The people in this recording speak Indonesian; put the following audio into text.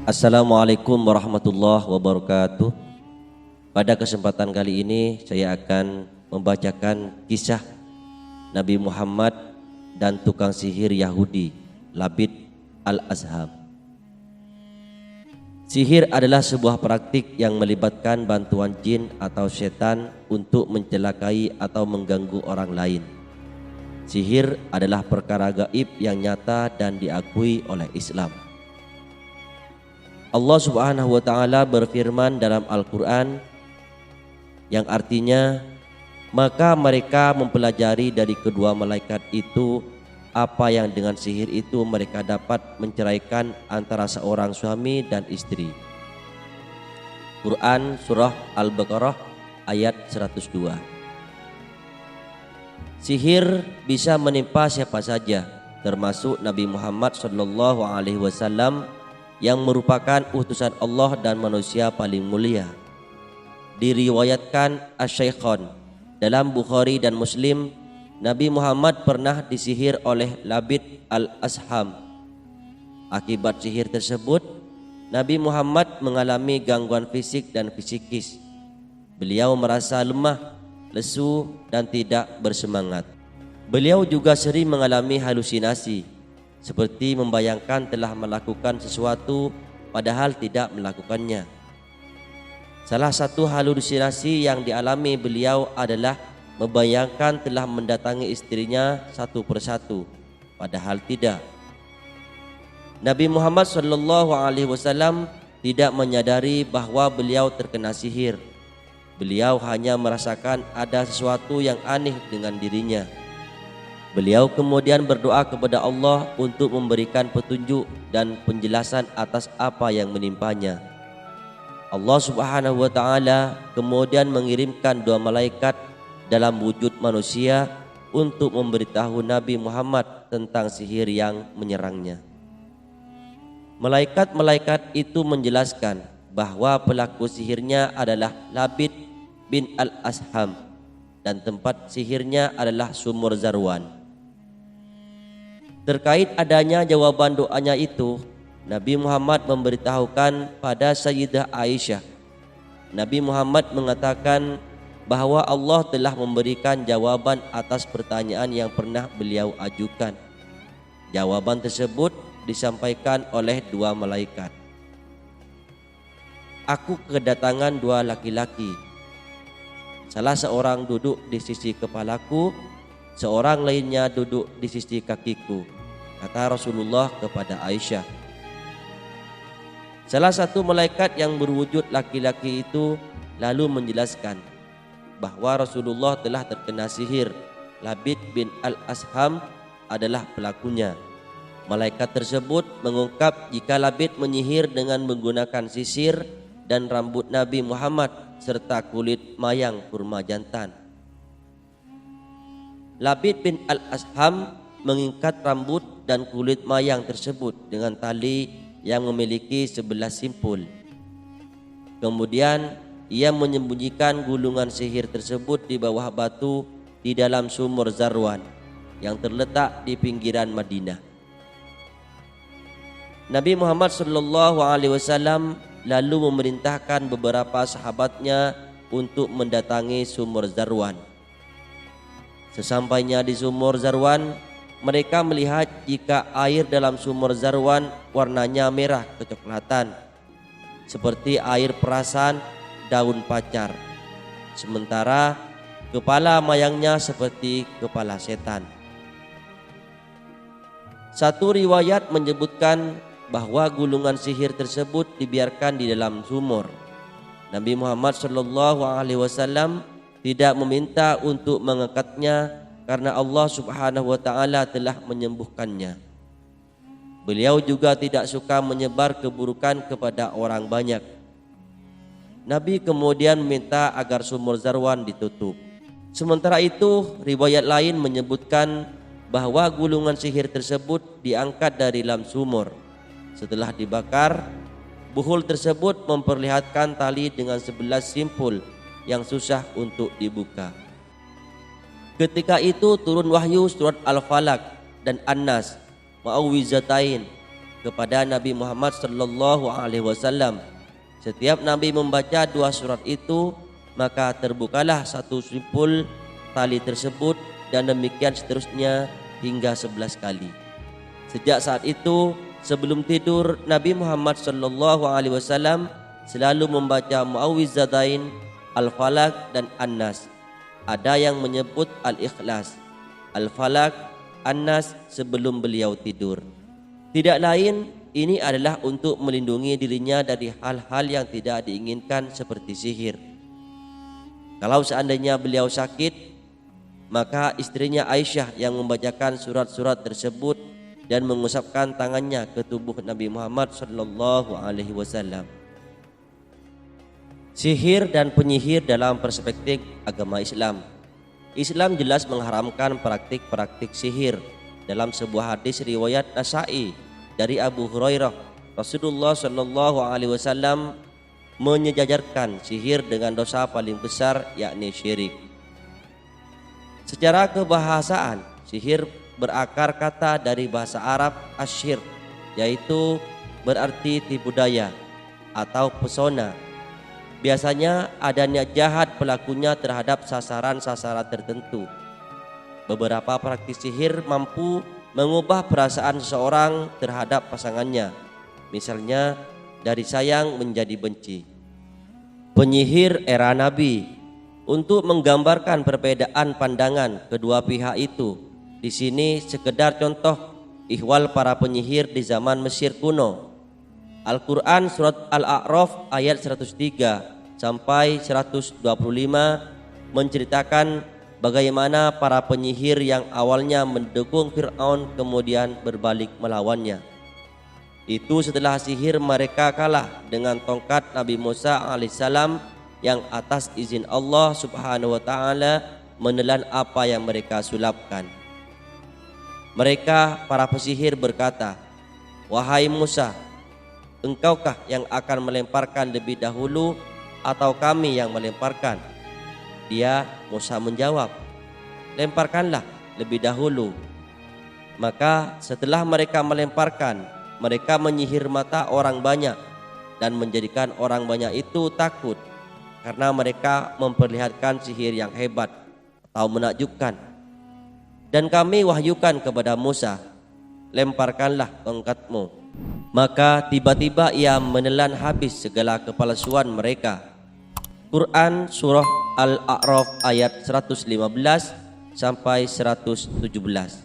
Assalamualaikum warahmatullahi wabarakatuh. Pada kesempatan kali ini saya akan membacakan kisah Nabi Muhammad dan tukang sihir Yahudi Labid al-Asham. Sihir adalah sebuah praktik yang melibatkan bantuan jin atau setan untuk mencelakai atau mengganggu orang lain. Sihir adalah perkara gaib yang nyata dan diakui oleh Islam. Allah Subhanahu wa Ta'ala berfirman dalam Al-Quran yang artinya, maka mereka mempelajari dari kedua malaikat itu apa yang dengan sihir itu mereka dapat menceraikan antara seorang suami dan istri. Quran Surah Al-Baqarah ayat 102. Sihir bisa menimpa siapa saja, termasuk Nabi Muhammad SAW yang merupakan utusan Allah dan manusia paling mulia. Diriwayatkan Asy-Syaikhan dalam Bukhari dan Muslim, Nabi Muhammad pernah disihir oleh Labid al-Asham. Akibat sihir tersebut, Nabi Muhammad mengalami gangguan fisik dan psikis. Beliau merasa lemah, lesu dan tidak bersemangat. Beliau juga sering mengalami halusinasi, seperti membayangkan telah melakukan sesuatu padahal tidak melakukannya. Salah satu halusinasi yang dialami beliau adalah membayangkan telah mendatangi istrinya satu persatu, padahal tidak. Nabi Muhammad SAW tidak menyadari bahwa beliau terkena sihir. Beliau hanya merasakan ada sesuatu yang aneh dengan dirinya. Beliau kemudian berdoa kepada Allah untuk memberikan petunjuk dan penjelasan atas apa yang menimpanya. Allah Subhanahu wa Ta'ala kemudian mengirimkan dua malaikat dalam wujud manusia untuk memberitahu Nabi Muhammad tentang sihir yang menyerangnya. Malaikat-malaikat itu menjelaskan bahwa pelaku sihirnya adalah Labid bin al-Asham dan tempat sihirnya adalah sumur Zarwan. Terkait adanya jawaban doanya itu, Nabi Muhammad memberitahukan pada Sayyidah Aisyah. Nabi Muhammad mengatakan bahwa Allah telah memberikan jawaban atas pertanyaan yang pernah beliau ajukan. Jawaban tersebut disampaikan oleh dua malaikat. Aku kedatangan dua laki-laki. Salah seorang duduk di sisi kepalaku, seorang lainnya duduk di sisi kakiku, kata Rasulullah kepada Aisyah. Salah satu malaikat yang berwujud laki-laki itu lalu menjelaskan bahwa Rasulullah telah terkena sihir. Labid bin al-Asham adalah pelakunya. Malaikat tersebut mengungkap jika Labid menyihir dengan menggunakan sisir dan rambut Nabi Muhammad serta kulit mayang kurma jantan. Labid bin al-Asham mengikat rambut dan kulit mayang tersebut dengan tali yang memiliki 11 simpul. Kemudian ia menyembunyikan gulungan sihir tersebut di bawah batu di dalam sumur Zarwan yang terletak di pinggiran Madinah. Nabi Muhammad SAW lalu memerintahkan beberapa sahabatnya untuk mendatangi sumur Zarwan. Sesampainya di sumur Zarwan, mereka melihat jika air dalam sumur Zarwan warnanya merah kecoklatan, seperti air perasan daun pacar, sementara kepala mayangnya seperti kepala setan. Satu riwayat menyebutkan bahwa gulungan sihir tersebut dibiarkan di dalam sumur. Nabi Muhammad SAW tidak meminta untuk mengangkatnya karena Allah Subhanahu wa Ta'ala telah menyembuhkannya. Beliau juga tidak suka menyebar keburukan kepada orang banyak. Nabi kemudian meminta agar sumur Zarwan ditutup. Sementara itu, riwayat lain menyebutkan bahwa gulungan sihir tersebut diangkat dari dalam sumur. Setelah dibakar, buhul tersebut memperlihatkan tali dengan 11 simpul yang susah untuk dibuka. Ketika itu turun wahyu surat Al-Falaq dan An-Nas, Ma'awizatain kepada Nabi Muhammad sallallahu alaihi wasallam. Setiap Nabi membaca 2 surat itu, maka terbukalah satu simpul tali tersebut, dan demikian seterusnya hingga 11 kali. Sejak saat itu, sebelum tidur Nabi Muhammad sallallahu alaihi wasallam selalu membaca Muawwidzatain, Al-Falaq dan An-Nas. Ada yang menyebut Al-Ikhlas, Al-Falaq, An-Nas sebelum beliau tidur. Tidak lain, ini adalah untuk melindungi dirinya dari hal-hal yang tidak diinginkan seperti sihir. Kalau seandainya beliau sakit, maka istrinya Aisyah yang membacakan surat-surat tersebut dan mengusapkan tangannya ke tubuh Nabi Muhammad sallallahu alaihi wasallam. Sihir dan penyihir dalam perspektif agama Islam. Islam jelas mengharamkan praktik-praktik sihir. Dalam sebuah hadis riwayat Nasa'i dari Abu Hurairah, Rasulullah sallallahu alaihi wasallam menyejajarkan sihir dengan dosa paling besar, yakni syirik. Secara kebahasaan, sihir berakar kata dari bahasa Arab asyir, yaitu berarti tipu daya atau pesona. Biasanya ada niat jahat pelakunya terhadap sasaran-sasaran tertentu. Beberapa praktik sihir mampu mengubah perasaan seseorang terhadap pasangannya, misalnya dari sayang menjadi benci. Penyihir era Nabi. Untuk menggambarkan perbedaan pandangan kedua pihak itu, di sini sekedar contoh ihwal para penyihir di zaman Mesir kuno. Al-Quran surat Al-A'raf ayat 103 sampai 125 menceritakan bagaimana para penyihir yang awalnya mendukung Fir'aun kemudian berbalik melawannya. Itu setelah sihir mereka kalah dengan tongkat Nabi Musa alaihissalam yang atas izin Allah subhanahu wa ta'ala menelan apa yang mereka sulapkan. Mereka para pesihir berkata, "Wahai Musa, engkaukah yang akan melemparkan lebih dahulu atau kami yang melemparkan?" Dia, Musa, menjawab, "Lemparkanlah lebih dahulu." Maka setelah mereka melemparkan, mereka menyihir mata orang banyak dan menjadikan orang banyak itu takut karena mereka memperlihatkan sihir yang hebat atau menakjubkan. Dan kami wahyukan kepada Musa, "Lemparkanlah tongkatmu." Maka tiba-tiba ia menelan habis segala kepalsuan mereka. Quran surah Al-A'raf ayat 115 sampai 117.